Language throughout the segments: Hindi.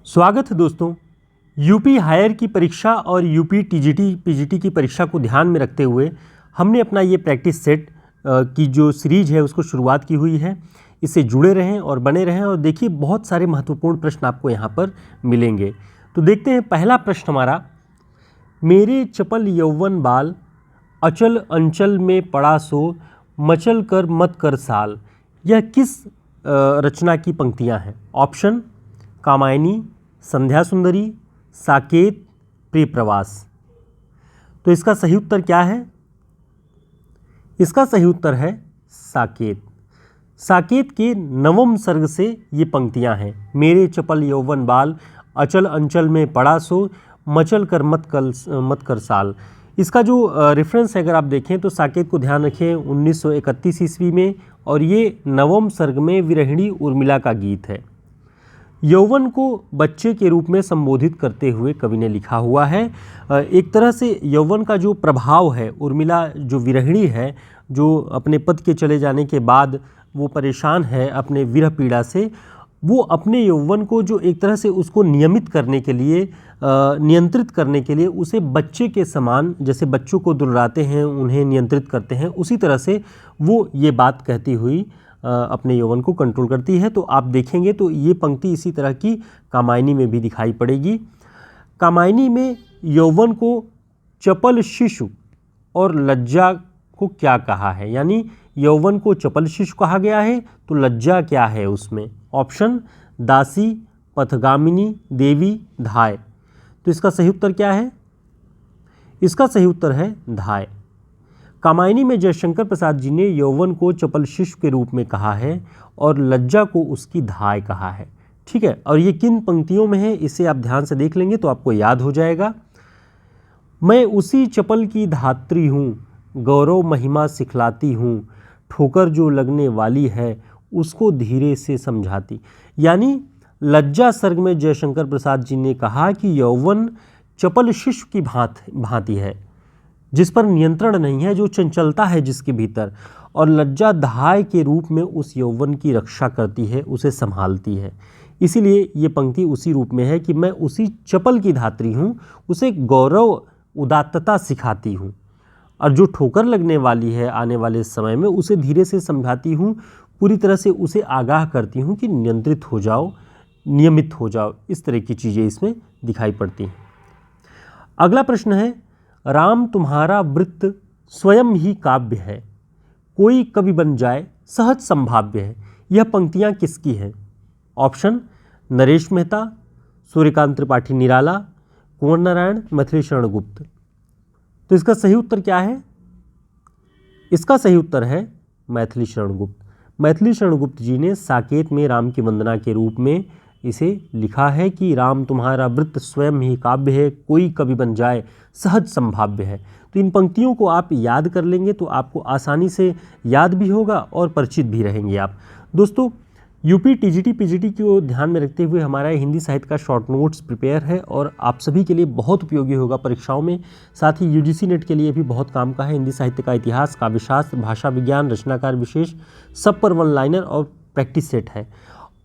स्वागत है दोस्तों। यूपी हायर की परीक्षा और यूपी टीजीटी पीजीटी की परीक्षा को ध्यान में रखते हुए हमने अपना ये प्रैक्टिस सेट की जो सीरीज है उसको शुरुआत की हुई है। इससे जुड़े रहें और बने रहें और देखिए बहुत सारे महत्वपूर्ण प्रश्न आपको यहाँ पर मिलेंगे। तो देखते हैं पहला प्रश्न हमारा, मेरे चपल यौवन बाल अचल अंचल में पड़ा सो मचल कर मत कर साल, यह किस रचना की पंक्तियाँ हैं? ऑप्शन कामायनी, संध्या सुंदरी, साकेत, प्रिय प्रवास। तो इसका सही उत्तर क्या है? इसका सही उत्तर है साकेत। साकेत के नवम सर्ग से ये पंक्तियां हैं, मेरे चपल यौवन बाल अचल अंचल में पड़ा सो मचल कर मत कर साल। इसका जो रेफरेंस है अगर आप देखें तो साकेत को ध्यान रखें 1931 ईस्वी में, और ये नवम सर्ग में विरहिणी उर्मिला का गीत है। यौवन को बच्चे के रूप में संबोधित करते हुए कवि ने लिखा हुआ है। एक तरह से यौवन का जो प्रभाव है, उर्मिला जो विरहिणी है, जो अपने पति के चले जाने के बाद वो परेशान है अपने विरह पीड़ा से, वो अपने यौवन को जो एक तरह से उसको नियमित करने के लिए, नियंत्रित करने के लिए उसे बच्चे के समान, जैसे बच्चों को दुलारते हैं उन्हें नियंत्रित करते हैं, उसी तरह से वो ये बात कहती हुई अपने यौवन को कंट्रोल करती है। तो आप देखेंगे तो ये पंक्ति इसी तरह की कामायनी में भी दिखाई पड़ेगी। कामायनी में यौवन को चपल शिशु और लज्जा को क्या कहा है? यानी यौवन को चपल शिशु कहा गया है, तो लज्जा क्या है उसमें? ऑप्शन दासी, पथगामिनी, देवी, धाय। तो इसका सही उत्तर क्या है? इसका सही उत्तर है धाय। कामायनी में जयशंकर प्रसाद जी ने यौवन को चपल शिशु के रूप में कहा है और लज्जा को उसकी धाय कहा है। ठीक है, और ये किन पंक्तियों में है इसे आप ध्यान से देख लेंगे तो आपको याद हो जाएगा। मैं उसी चपल की धात्री हूँ, गौरव महिमा सिखलाती हूँ, ठोकर जो लगने वाली है उसको धीरे से समझाती। यानी लज्जा सर्ग में जयशंकर प्रसाद जी ने कहा कि यौवन चपल शिशु की भांति है, जिस पर नियंत्रण नहीं है, जो चंचलता है जिसके भीतर, और लज्जा धाय के रूप में उस यौवन की रक्षा करती है, उसे संभालती है। इसीलिए ये पंक्ति उसी रूप में है कि मैं उसी चपल की धात्री हूँ, उसे गौरव उदात्तता सिखाती हूँ, और जो ठोकर लगने वाली है आने वाले समय में उसे धीरे से समझाती हूँ, पूरी तरह से उसे आगाह करती हूँ कि नियंत्रित हो जाओ, नियमित हो जाओ। इस तरह की चीज़ें इसमें दिखाई पड़ती हैं। अगला प्रश्न है, राम तुम्हारा वृत्त स्वयं ही काव्य है, कोई कवि बन जाए सहज संभाव्य है, यह पंक्तियाँ किसकी हैं? ऑप्शन नरेश मेहता, सूर्यकांत त्रिपाठी निराला, कुंवर नारायण, मैथिली शरण गुप्त। तो इसका सही उत्तर क्या है? इसका सही उत्तर है मैथिली शरण गुप्त। मैथिली शरण गुप्त जी ने साकेत में राम की वंदना के रूप में इसे लिखा है कि राम तुम्हारा वृत्त स्वयं ही काव्य है, कोई कवि बन जाए सहज संभाव्य है। तो इन पंक्तियों को आप याद कर लेंगे तो आपको आसानी से याद भी होगा और परिचित भी रहेंगे आप। दोस्तों, यूपी टीजीटी पीजीटी को ध्यान में रखते हुए हमारा हिंदी साहित्य का शॉर्ट नोट्स प्रिपेयर है और आप सभी के लिए बहुत उपयोगी होगा परीक्षाओं में। साथ ही यूजीसी नेट के लिए भी बहुत काम का है। हिंदी साहित्य का इतिहास, काव्यशास्त्र, भाषा विज्ञान, रचनाकार विशेष, सब पर वन लाइनर और प्रैक्टिस सेट है।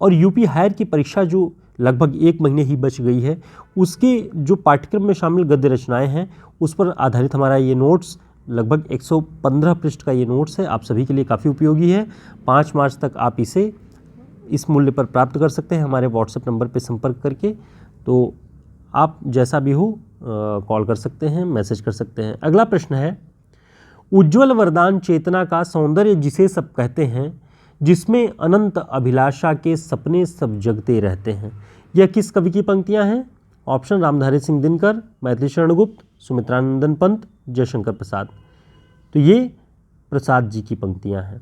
और यूपी हायर की परीक्षा जो लगभग 1 महीने ही बच गई है, उसके जो पाठ्यक्रम में शामिल गद्य रचनाएं हैं उस पर आधारित हमारा ये नोट्स, लगभग 115 पृष्ठ का ये नोट्स है, आप सभी के लिए काफ़ी उपयोगी है। 5 मार्च तक आप इसे इस मूल्य पर प्राप्त कर सकते हैं हमारे व्हाट्सएप नंबर पर संपर्क करके। तो आप जैसा भी हो कॉल कर सकते हैं, मैसेज कर सकते हैं। अगला प्रश्न है, उज्ज्वल वरदान चेतना का सौंदर्य जिसे सब कहते हैं, जिसमें अनंत अभिलाषा के सपने सब जगते रहते हैं, यह किस कवि की पंक्तियां हैं? ऑप्शन रामधारी सिंह दिनकर, मैथिली शरण गुप्त, सुमित्रानंदन पंत, जयशंकर प्रसाद। तो ये प्रसाद जी की पंक्तियां हैं।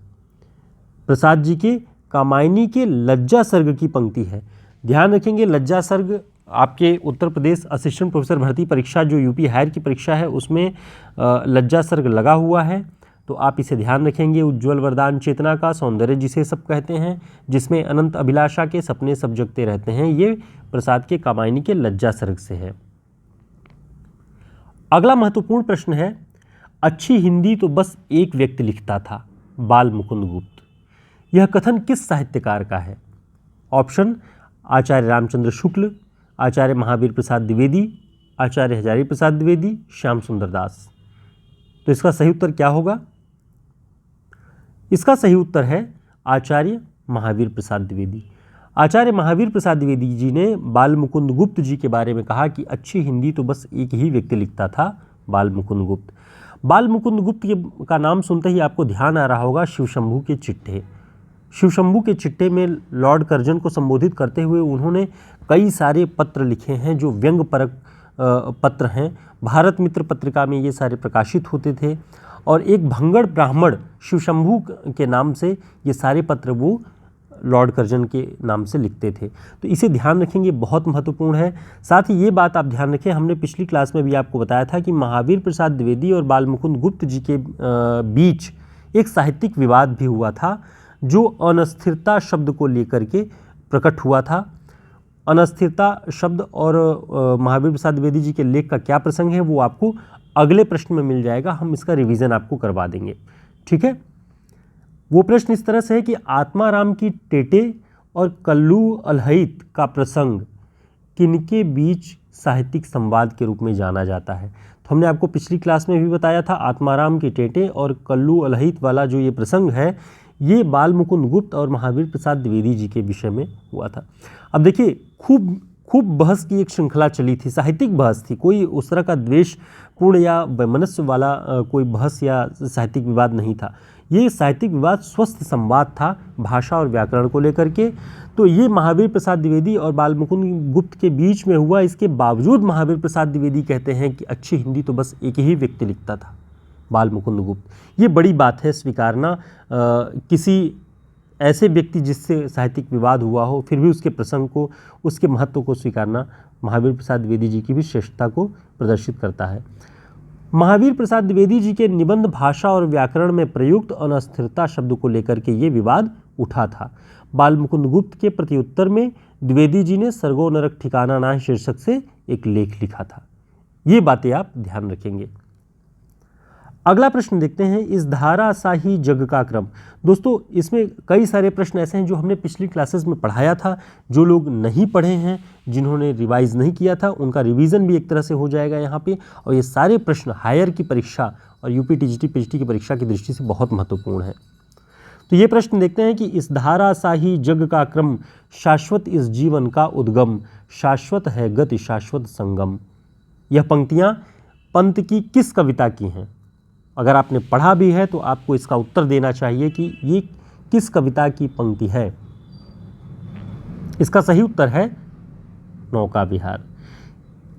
प्रसाद जी के कामायनी के लज्जा सर्ग की पंक्ति है। ध्यान रखेंगे, लज्जा सर्ग आपके उत्तर प्रदेश असिस्टेंट प्रोफेसर भर्ती परीक्षा जो यूपी हायर की परीक्षा है उसमें लज्जा सर्ग लगा हुआ है, तो आप इसे ध्यान रखेंगे। उज्ज्वल वरदान चेतना का सौंदर्य जिसे सब कहते हैं, जिसमें अनंत अभिलाषा के सपने सब जगते रहते हैं, ये प्रसाद के कामायनी के लज्जा सर्ग से है। अगला महत्वपूर्ण प्रश्न है, अच्छी हिंदी तो बस एक व्यक्ति लिखता था, बाल मुकुंद गुप्त। यह कथन किस साहित्यकार का है? ऑप्शन आचार्य रामचंद्र शुक्ल, आचार्य महावीर प्रसाद द्विवेदी, आचार्य हजारी प्रसाद द्विवेदी, श्याम सुंदर दास। तो इसका सही उत्तर क्या होगा? इसका सही उत्तर है आचार्य महावीर प्रसाद द्विवेदी। आचार्य महावीर प्रसाद द्विवेदी जी ने बाल मुकुंद गुप्त जी के बारे में कहा कि अच्छी हिंदी तो बस एक ही व्यक्ति लिखता था, बाल मुकुंद गुप्त। बाल मुकुंद गुप्त का नाम सुनते ही आपको ध्यान आ रहा होगा शिवशंभू के चिट्ठे। शिवशंभू के चिट्ठे में लॉर्ड कर्जन को संबोधित करते हुए उन्होंने कई सारे पत्र लिखे हैं जो व्यंग्यपरक पत्र हैं। भारत मित्र पत्रिका में ये सारे प्रकाशित होते थे और एक भंगड़ ब्राह्मण शिवशंभू के नाम से ये सारे पत्र वो लॉर्ड कर्जन के नाम से लिखते थे। तो इसे ध्यान रखेंगे, बहुत महत्वपूर्ण है। साथ ही ये बात आप ध्यान रखें, हमने पिछली क्लास में भी आपको बताया था कि महावीर प्रसाद द्विवेदी और बाल मुकुंद गुप्त जी के बीच एक साहित्यिक विवाद भी हुआ था जो अनस्थिरता शब्द को लेकर के प्रकट हुआ था। अनस्थिरता शब्द और महावीर प्रसाद द्विवेदी जी के लेख का क्या प्रसंग है वो आपको अगले प्रश्न में मिल जाएगा, हम इसका रिवीजन आपको करवा देंगे, ठीक है। वो प्रश्न इस तरह से है कि आत्माराम की टेटे और कल्लू अलहित का प्रसंग किनके बीच साहित्यिक संवाद के रूप में जाना जाता है। तो हमने आपको पिछली क्लास में भी बताया था आत्माराम की टेटे और कल्लू अलहित वाला जो ये प्रसंग है ये बाल मुकुंद गुप्त और महावीर प्रसाद द्विवेदी जी के विषय में हुआ था। अब देखिए खूब बहस की एक श्रृंखला चली थी, साहित्यिक बहस थी, कोई उस तरह का द्वेषपूर्ण या वैमनस्य वाला कोई बहस या साहित्यिक विवाद नहीं था। ये साहित्यिक विवाद स्वस्थ संवाद था भाषा और व्याकरण को लेकर के। तो ये महावीर प्रसाद द्विवेदी और बाल मुकुंद गुप्त के बीच में हुआ। इसके बावजूद महावीर प्रसाद द्विवेदी कहते हैं कि अच्छी हिंदी तो बस एक ही व्यक्ति लिखता था, बाल मुकुंद गुप्त। ये बड़ी बात है स्वीकारना, किसी ऐसे व्यक्ति जिससे साहित्यिक विवाद हुआ हो फिर भी उसके प्रसंग को, उसके महत्व को स्वीकारना महावीर प्रसाद द्विवेदी जी की भी श्रेष्ठता को प्रदर्शित करता है। महावीर प्रसाद द्विवेदी जी के निबंध भाषा और व्याकरण में प्रयुक्त अनस्थिरता शब्द को लेकर के ये विवाद उठा था। बाल मुकुंद गुप्त के प्रत्युत्तर में द्विवेदी जी ने सर्गो नरक ठिकाना ना शीर्षक से एक लेख लिखा था। ये बातें आप ध्यान रखेंगे। अगला प्रश्न देखते हैं, इस धारा सा ही जग का क्रम। दोस्तों इसमें कई सारे प्रश्न ऐसे हैं जो हमने पिछली क्लासेस में पढ़ाया था। जो लोग नहीं पढ़े हैं, जिन्होंने रिवाइज नहीं किया था, उनका रिवीजन भी एक तरह से हो जाएगा यहाँ पे। और ये सारे प्रश्न हायर की परीक्षा और यूपी टीजीटी पीजीटी की परीक्षा की दृष्टि से बहुत महत्वपूर्ण है। तो ये प्रश्न देखते हैं कि इस धारा सा ही जग का क्रम, शाश्वत इस जीवन का उद्गम, शाश्वत है गति शाश्वत संगम। यह पंक्तियाँ पंत की किस कविता की हैं? अगर आपने पढ़ा भी है तो आपको इसका उत्तर देना चाहिए कि ये किस कविता की पंक्ति है। इसका सही उत्तर है नौका विहार।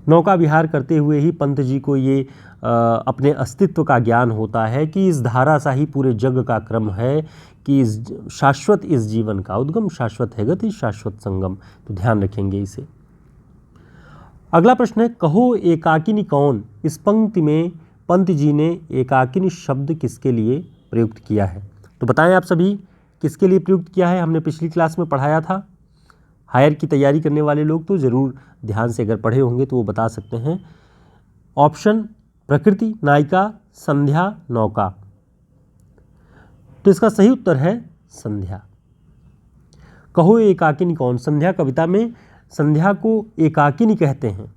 नौका विहार करते हुए ही पंत जी को ये अपने अस्तित्व का ज्ञान होता है कि इस धारा सा ही पूरे जग का क्रम है, कि शाश्वत इस जीवन का उद्गम, शाश्वत है गति शाश्वत संगम। तो ध्यान रखेंगे इसे। अगला प्रश्न है, कहो एकाकिनी कौन। इस पंक्ति में पंत जी ने एकाकिनी शब्द किसके लिए प्रयुक्त किया है? तो बताएं आप सभी किसके लिए प्रयुक्त किया है। हमने पिछली क्लास में पढ़ाया था। हायर की तैयारी करने वाले लोग तो ज़रूर ध्यान से अगर पढ़े होंगे तो वो बता सकते हैं। ऑप्शन प्रकृति, नायिका, संध्या, नौका। तो इसका सही उत्तर है संध्या। कहो एकाकिनी कौन। संध्या कविता में संध्या को एकाकिनी कहते हैं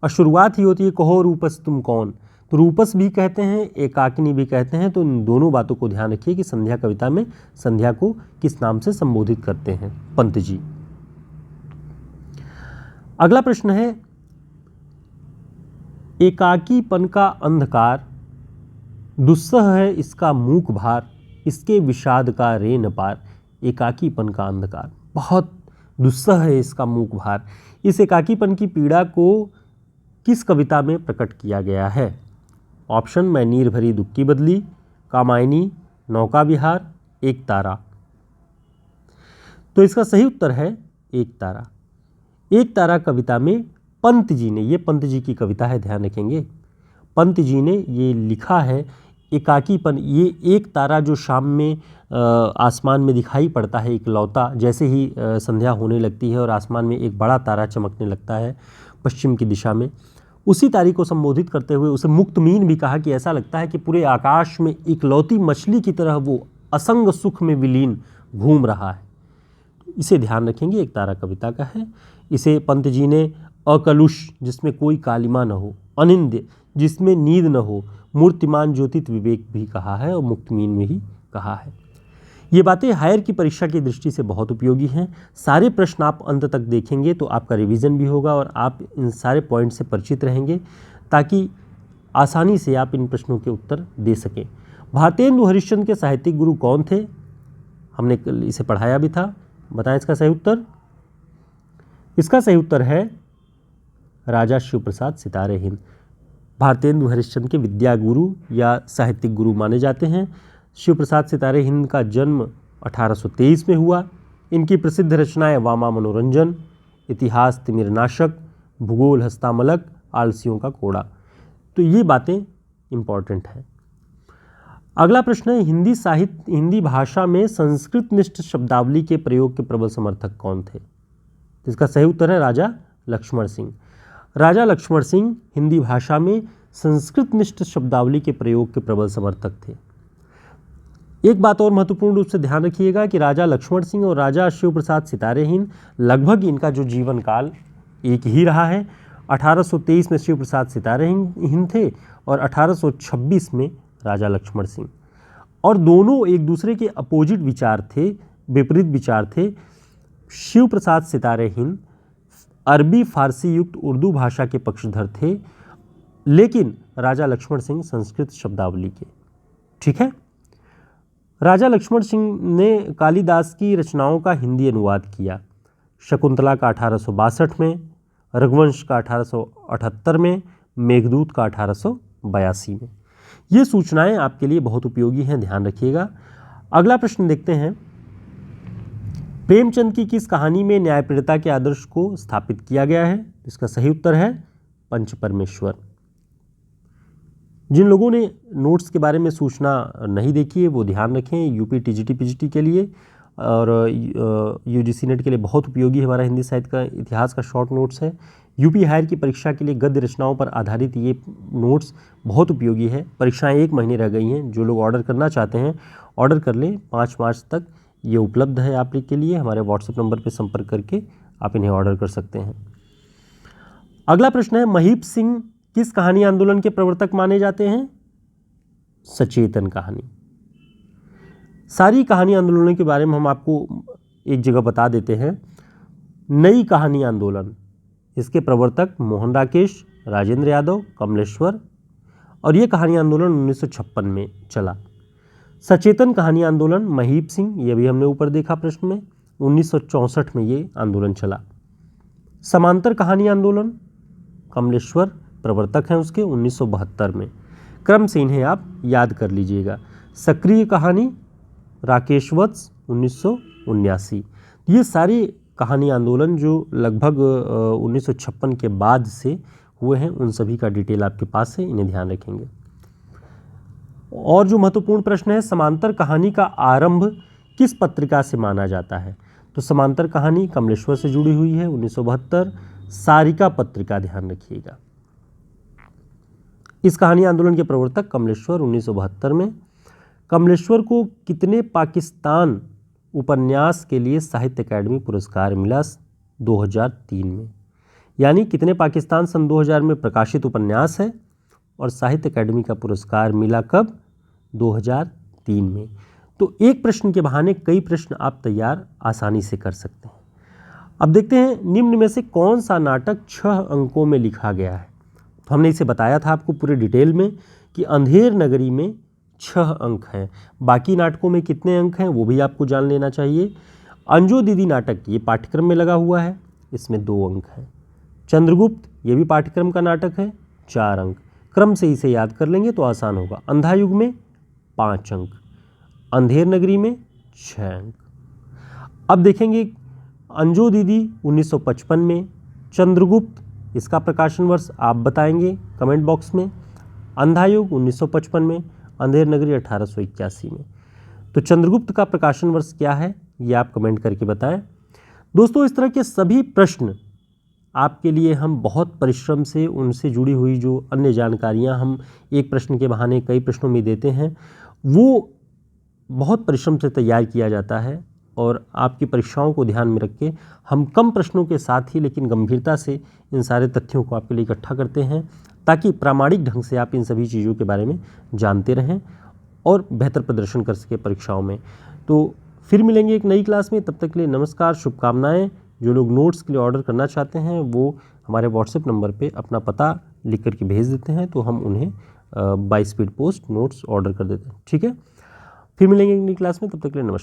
और शुरुआत ही होती है कहो रूपस तुम कौन। तो रूपस भी कहते हैं, एकाकिनी भी कहते हैं। तो इन दोनों बातों को ध्यान रखिए कि संध्या कविता में संध्या को किस नाम से संबोधित करते हैं पंत जी। अगला प्रश्न है, एकाकीपन का अंधकार, दुस्सह है इसका मूक भार, इसके विषाद का रे न पार। एकाकीपन का अंधकार, बहुत दुस्सह है इसका मूक भार। इस एकाकीपन की पीड़ा को किस कविता में प्रकट किया गया है? ऑप्शन मैं नीर भरी दुख की बदली, कामायनी, नौका विहार, एक तारा। तो इसका सही उत्तर है एक तारा। एक तारा कविता में पंत जी ने, ये पंत जी की कविता है, ध्यान रखेंगे, पंत जी ने ये लिखा है एकाकीपन। ये एक तारा जो शाम में आसमान में दिखाई पड़ता है इकलौता, जैसे ही संध्या होने लगती है और आसमान में एक बड़ा तारा चमकने लगता है पश्चिम की दिशा में, उसी तारीख को संबोधित करते हुए उसे मुक्तमीन भी कहा कि ऐसा लगता है कि पूरे आकाश में इकलौती मछली की तरह वो असंग सुख में विलीन घूम रहा है। इसे ध्यान रखेंगे, एक तारा कविता का है। इसे पंत जी ने अकलुष जिसमें कोई कालिमा न हो, अनिंद्य जिसमें नींद न हो, मूर्तिमान ज्योतित विवेक भी कहा है और मुक्तमीन में ही कहा है। ये बातें हायर की परीक्षा की दृष्टि से बहुत उपयोगी हैं। सारे प्रश्न आप अंत तक देखेंगे तो आपका रिवीजन भी होगा और आप इन सारे पॉइंट से परिचित रहेंगे ताकि आसानी से आप इन प्रश्नों के उत्तर दे सकें। भारतेंदु हरिश्चंद्र के साहित्यिक गुरु कौन थे? हमने इसे पढ़ाया भी था। बताएं इसका सही उत्तर। इसका सही उत्तर है राजा शिव प्रसाद सितारे हिंद। भारतेंदु हरिश्चंद्र के विद्या गुरु या साहित्यिक गुरु माने जाते हैं। शिव प्रसाद सितारे हिंद का जन्म 1823 में हुआ। इनकी प्रसिद्ध रचनाएं वामा मनोरंजन, इतिहास तिमिरनाशक, भूगोल हस्तामलक, आलसियों का कोड़ा। तो ये बातें इंपॉर्टेंट हैं। अगला प्रश्न है हिंदी भाषा में संस्कृतनिष्ठ शब्दावली के प्रयोग के प्रबल समर्थक कौन थे? इसका सही उत्तर है राजा लक्ष्मण सिंह। राजा लक्ष्मण सिंह हिंदी भाषा में संस्कृतनिष्ठ शब्दावली के प्रयोग के प्रबल समर्थक थे। एक बात और महत्वपूर्ण रूप से ध्यान रखिएगा कि राजा लक्ष्मण सिंह और राजा शिव प्रसाद सितारे हिंद लगभग इनका जो जीवन काल एक ही रहा है। 1823 में शिव प्रसाद सितारे हिंद थे और 1826 में राजा लक्ष्मण सिंह, और दोनों एक दूसरे के अपोजिट विचार थे, विपरीत विचार थे। शिव प्रसाद सितारे हिंद अरबी फारसी युक्त उर्दू भाषा के पक्षधर थे, लेकिन राजा लक्ष्मण सिंह संस्कृत शब्दावली के। ठीक है। राजा लक्ष्मण सिंह ने कालिदास की रचनाओं का हिंदी अनुवाद किया। शकुंतला का 1862 में, रघुवंश का 1878 में, मेघदूत का 1882 में। ये सूचनाएं आपके लिए बहुत उपयोगी हैं, ध्यान रखिएगा। अगला प्रश्न देखते हैं। प्रेमचंद की किस कहानी में न्यायप्रियता के आदर्श को स्थापित किया गया है? इसका सही उत्तर है पंच परमेश्वर। जिन लोगों ने नोट्स के बारे में सूचना नहीं देखी है वो ध्यान रखें। यूपी टीजीटी पीजीटी के लिए और यूजीसी नेट के लिए बहुत उपयोगी हमारा हिंदी साहित्य का इतिहास का शॉर्ट नोट्स है। यूपी हायर की परीक्षा के लिए गद्य रचनाओं पर आधारित ये नोट्स बहुत उपयोगी है। परीक्षाएं 1 महीने रह गई हैं। जो लोग ऑर्डर करना चाहते हैं ऑर्डर कर लें। 5 मार्च तक ये उपलब्ध है आप के लिए। हमारे व्हाट्सएप नंबर पर संपर्क करके आप इन्हें ऑर्डर कर सकते हैं। अगला प्रश्न है, महीप सिंह किस कहानी आंदोलन के प्रवर्तक माने जाते हैं? सचेतन कहानी। सारी कहानी आंदोलनों के बारे में हम आपको एक जगह बता देते हैं। नई कहानी आंदोलन, इसके प्रवर्तक मोहन राकेश, राजेंद्र यादव, कमलेश्वर, और ये कहानी आंदोलन 1956 में चला। सचेतन कहानी आंदोलन महीप सिंह, ये भी हमने ऊपर देखा प्रश्न में, 1964 में ये आंदोलन चला। समांतर कहानी आंदोलन कमलेश्वर प्रवर्तक हैं उसके, 1972 में। क्रम से इन्हें आप याद कर लीजिएगा। सक्रिय कहानी राकेश वत्स, 1979। ये सारी कहानी आंदोलन जो लगभग 1956 के बाद से हुए हैं, उन सभी का डिटेल आपके पास है, इन्हें ध्यान रखेंगे। और जो महत्वपूर्ण प्रश्न है, समांतर कहानी का आरंभ किस पत्रिका से माना जाता है? तो समांतर कहानी कमलेश्वर से जुड़ी हुई है, 1972। सारिका पत्रिका, ध्यान रखिएगा। इस कहानी आंदोलन के प्रवर्तक कमलेश्वर, 1972 में। कमलेश्वर को कितने पाकिस्तान उपन्यास के लिए साहित्य अकादमी पुरस्कार मिला? 2003 में। यानी कितने पाकिस्तान सन 2000 में प्रकाशित उपन्यास है और साहित्य अकादमी का पुरस्कार मिला कब? 2003 में। तो एक प्रश्न के बहाने कई प्रश्न आप तैयार आसानी से कर सकते हैं। अब देखते हैं निम्न में से कौन सा नाटक 6 अंकों में लिखा गया है। तो हमने इसे बताया था आपको पूरे डिटेल में कि अंधेर नगरी में 6 अंक हैं। बाकी नाटकों में कितने अंक हैं वो भी आपको जान लेना चाहिए। अंजो दीदी नाटक ये पाठ्यक्रम में लगा हुआ है, इसमें 2 अंक हैं। चंद्रगुप्त ये भी पाठ्यक्रम का नाटक है, 4 अंक। क्रम से इसे याद कर लेंगे तो आसान होगा। अंधा युग में 5 अंक, अंधेर नगरी में 6 अंक। अब देखेंगे अंजो दीदी 1955 में, चंद्रगुप्त इसका प्रकाशन वर्ष आप बताएंगे कमेंट बॉक्स में। अंधा युग 1955 में, अंधेर नगरी 1881 में। तो चंद्रगुप्त का प्रकाशन वर्ष क्या है ये आप कमेंट करके बताएं। दोस्तों, इस तरह के सभी प्रश्न आपके लिए हम बहुत परिश्रम से उनसे जुड़ी हुई जो अन्य जानकारियां हम एक प्रश्न के बहाने कई प्रश्नों में देते हैं, वो बहुत परिश्रम से तैयार किया जाता है। और आपकी परीक्षाओं को ध्यान में रख के हम कम प्रश्नों के साथ ही लेकिन गंभीरता से इन सारे तथ्यों को आपके लिए इकट्ठा करते हैं, ताकि प्रामाणिक ढंग से आप इन सभी चीज़ों के बारे में जानते रहें और बेहतर प्रदर्शन कर सके परीक्षाओं में। तो फिर मिलेंगे एक नई क्लास में, तब तक के लिए नमस्कार, शुभकामनाएं। जो लोग नोट्स के लिए ऑर्डर करना चाहते हैं वो हमारे व्हाट्सएप नंबर पे अपना पता लिख करके भेज देते हैं, तो हम उन्हें by speed post notes order कर देते हैं। ठीक है, फिर मिलेंगे एक नई क्लास में, तब तक के लिए नमस्कार।